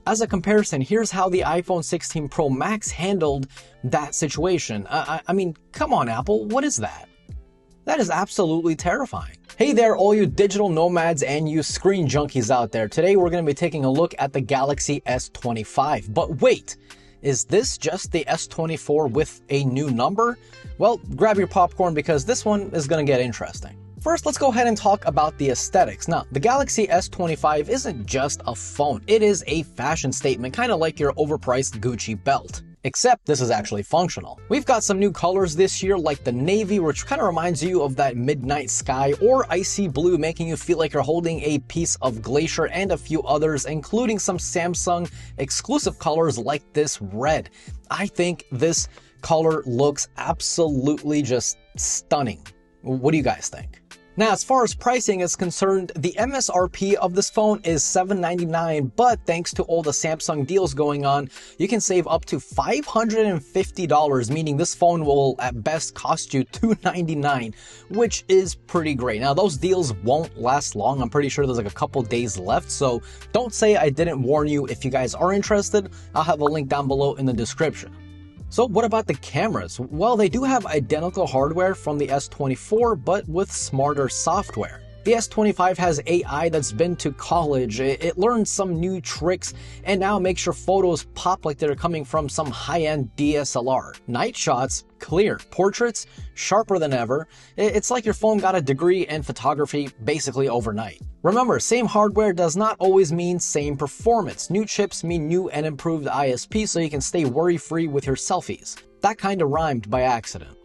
As a comparison, here's how the iPhone 16 Pro Max handled that situation. I mean, come on, Apple, what is that? That is absolutely terrifying. Hey there, all you digital nomads and you screen junkies out there. Today we're going to be taking a look at the Galaxy S25. But wait, is this just the S24 with a new number? Well, grab your popcorn because this one is going to get interesting. First, let's go ahead and talk about the aesthetics. Now, the Galaxy S25 isn't just a phone. It is a fashion statement, kind of like your overpriced Gucci belt. Except this is actually functional. We've got some new colors this year like the navy, which kind of reminds you of that midnight sky, or icy blue, making you feel like you're holding a piece of glacier, and a few others, including some Samsung exclusive colors like this red. I think this color looks absolutely just stunning. What do you guys think? Now, as far as pricing is concerned, the MSRP of this phone is $799, but thanks to all the Samsung deals going on, you can save up to $550, meaning this phone will at best cost you $299, which is pretty great. Now, those deals won't last long. I'm pretty sure there's like a couple days left, so don't say I didn't warn you. If you guys are interested, I'll have a link down below in the description. So what about the cameras? Well, they do have identical hardware from the S24, but with smarter software. The S25 has AI that's been to college. It learned some new tricks and now makes your photos pop like they're coming from some high-end DSLR. Night shots, clear. Portraits, sharper than ever. It's like your phone got a degree in photography basically overnight. Remember, same hardware does not always mean same performance. New chips mean new and improved ISP, so you can stay worry-free with your selfies. That kind of rhymed by accident.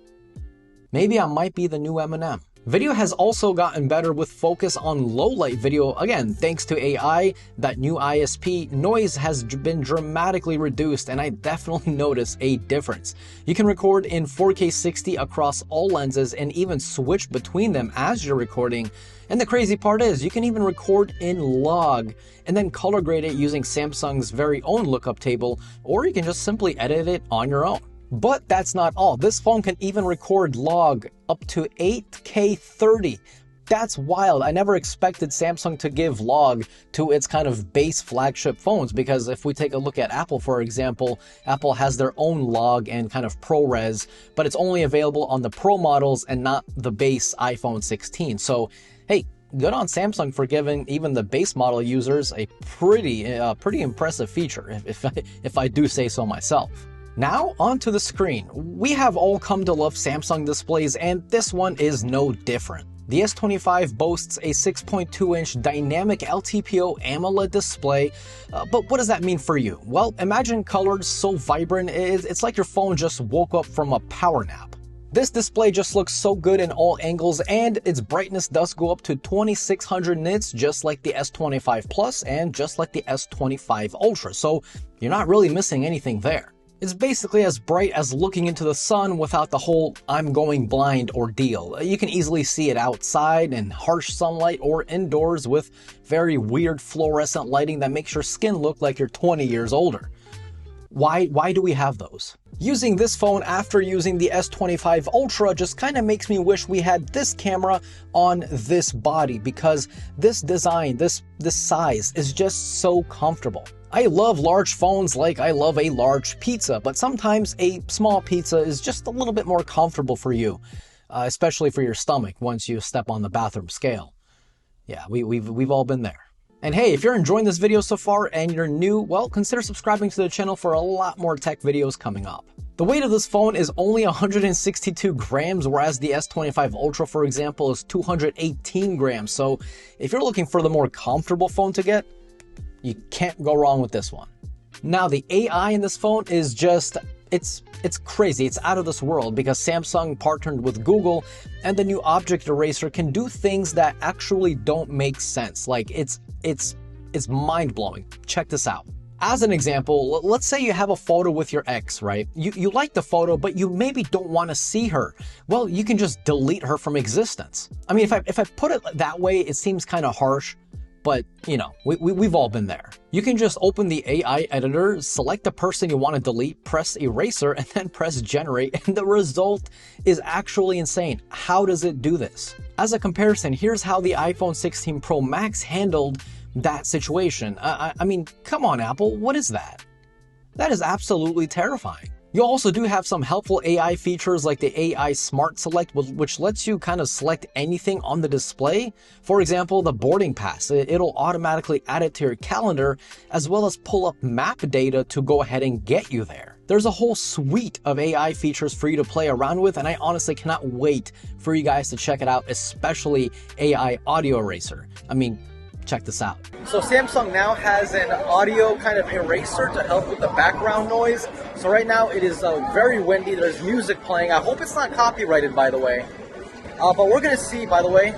Maybe I might be the new Eminem. Video has also gotten better with focus on low-light video. Again, thanks to AI, that new ISP, noise has been dramatically reduced, and I definitely notice a difference. You can record in 4K 60 across all lenses and even switch between them as you're recording. And the crazy part is, you can even record in log and then color grade it using Samsung's very own lookup table, or you can just simply edit it on your own. But that's not all. This phone can even record log up to 8K 30. That's wild. I never expected Samsung to give log to its kind of base flagship phones, because if we take a look at Apple, for example, Apple has their own log and kind of ProRes, but it's only available on the Pro models and not the base iPhone 16. So, hey, good on Samsung for giving even the base model users a pretty impressive feature, if I do say so myself. Now, onto the screen. We have all come to love Samsung displays, and this one is no different. The S25 boasts a 6.2-inch dynamic LTPO AMOLED display, but what does that mean for you? Well, imagine colors so vibrant, it's like your phone just woke up from a power nap. This display just looks so good in all angles, and its brightness does go up to 2600 nits, just like the S25 Plus and just like the S25 Ultra, so you're not really missing anything there. It's basically as bright as looking into the sun without the whole I'm going blind ordeal. You can easily see it outside in harsh sunlight or indoors with very weird fluorescent lighting that makes your skin look like you're 20 years older. Why do we have those? Using this phone after using the S25 Ultra just kind of makes me wish we had this camera on this body, because this design, this size is just so comfortable. I love large phones like I love a large pizza, but sometimes a small pizza is just a little bit more comfortable for you, especially for your stomach once you step on the bathroom scale. Yeah, we've all been there. And hey, if you're enjoying this video so far and you're new, well, consider subscribing to the channel for a lot more tech videos coming up. The weight of this phone is only 162 grams, whereas the S25 Ultra, for example, is 218 grams. So if you're looking for the more comfortable phone to get, you can't go wrong with this one. Now, the AI in this phone is just, it's crazy. It's out of this world, because Samsung partnered with Google, and the new object eraser can do things that actually don't make sense. Like, it's mind-blowing. Check this out. As an example, let's say you have a photo with your ex, right? You like the photo, but you maybe don't want to see her. Well, you can just delete her from existence. I mean, if I put it that way, it seems kind of harsh, but you know, we've all been there. You can just open the AI editor, select the person you want to delete, press eraser, and then press generate, and the result is actually insane. How does it do this? As a comparison, here's how the iPhone 16 Pro Max handled that situation. I mean, come on, Apple, what is that? That is absolutely terrifying. You also do have some helpful AI features like the AI Smart Select, which lets you kind of select anything on the display. For example, the boarding pass. It'll automatically add it to your calendar, as well as pull up map data to go ahead and get you there. There's a whole suite of AI features for you to play around with, and I honestly cannot wait for you guys to check it out, especially AI Audio Eraser. I mean, check this out. So Samsung now has an audio kind of eraser to help with the background noise. So right now it is very windy. There's music playing. I hope it's not copyrighted, by the way. But we're going to see, by the way.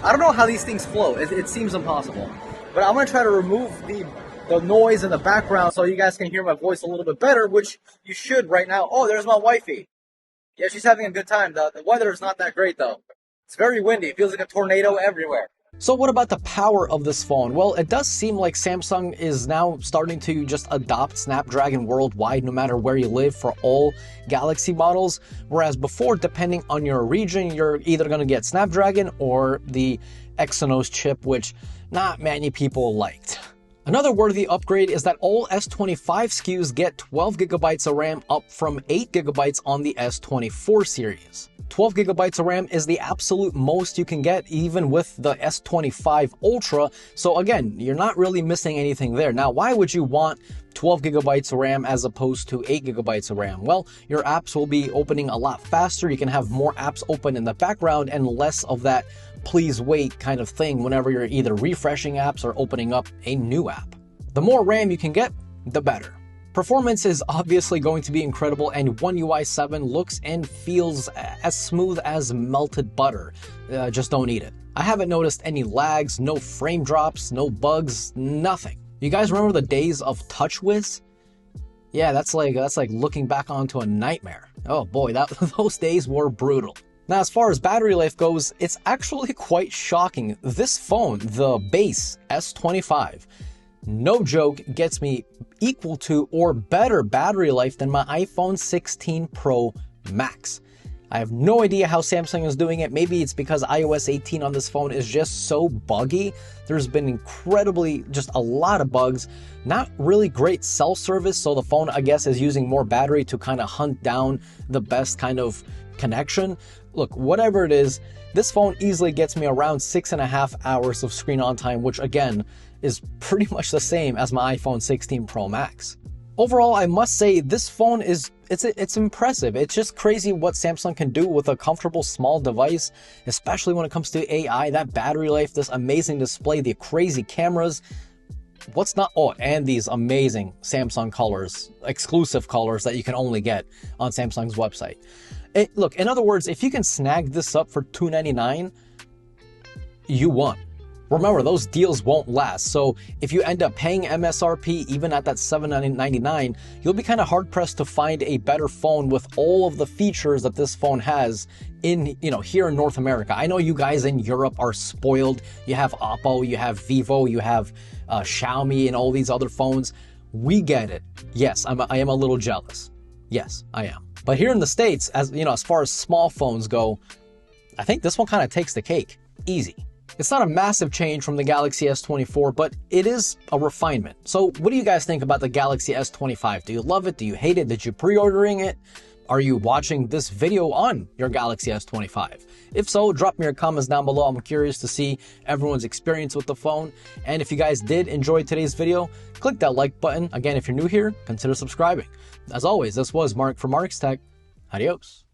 I don't know how these things flow. It seems impossible. But I'm going to try to remove the noise in the background so you guys can hear my voice a little bit better, which you should right now. Oh, there's my wifey. Yeah, she's having a good time. The weather is not that great, though. It's very windy. It feels like a tornado everywhere. So what about the power of this phone? Well, it does seem like Samsung is now starting to just adopt Snapdragon worldwide, no matter where you live, for all Galaxy models. Whereas before, depending on your region, you're either going to get Snapdragon or the Exynos chip, which not many people liked. Another worthy upgrade is that all S25 SKUs get 12 gigabytes of RAM, up from 8 gigabytes on the S24 series. 12 gigabytes of RAM is the absolute most you can get, even with the S25 Ultra. So again, you're not really missing anything there. Now, why would you want 12 gigabytes of RAM as opposed to 8 gigabytes of RAM? Well, your apps will be opening a lot faster. You can have more apps open in the background and less of that please wait kind of thing whenever you're either refreshing apps or opening up a new app. The more RAM you can get, the better. Performance is obviously going to be incredible, and One UI 7 looks and feels as smooth as melted butter. Just don't eat it. I haven't noticed any lags, no frame drops, no bugs, nothing. You guys remember the days of TouchWiz? Yeah, that's like looking back onto a nightmare. Oh boy, those days were brutal. Now, as far as battery life goes, it's actually quite shocking. This phone, the base S25, no joke, gets me equal to or better battery life than my iPhone 16 Pro Max. I have no idea how Samsung is doing it. Maybe it's because iOS 18 on this phone is just so buggy. There's been incredibly, just a lot of bugs. Not really great cell service, so the phone, I guess, is using more battery to kind of hunt down the best kind of connection. Look, whatever it is, this phone easily gets me around 6.5 hours of screen on time, which again is pretty much the same as my iPhone 16 Pro Max. Overall, I must say this phone it's impressive. It's just crazy what Samsung can do with a comfortable small device, especially when it comes to AI, that battery life, this amazing display, the crazy cameras. What's not, oh, and these amazing Samsung colors, exclusive colors that you can only get on Samsung's website. Look, in other words, if you can snag this up for $299, you won. Remember, those deals won't last, so if you end up paying MSRP even at that $799, you'll be kind of hard-pressed to find a better phone with all of the features that this phone has in, here in North America. I know you guys in Europe are spoiled. You have Oppo, you have Vivo, you have Xiaomi and all these other phones. We get it. Yes, I am a little jealous. Yes, I am. But here in the States, as far as small phones go, I think this one kind of takes the cake. Easy. It's not a massive change from the Galaxy S24, but it is a refinement. So what do you guys think about the Galaxy S25? Do you love it? Do you hate it? Did you pre-ordering it? Are you watching this video on your Galaxy S25? If so, drop me your comments down below. I'm curious to see everyone's experience with the phone. And if you guys did enjoy today's video, click that like button. Again, if you're new here, consider subscribing. As always, this was Mark from Mark's Tech. Adios.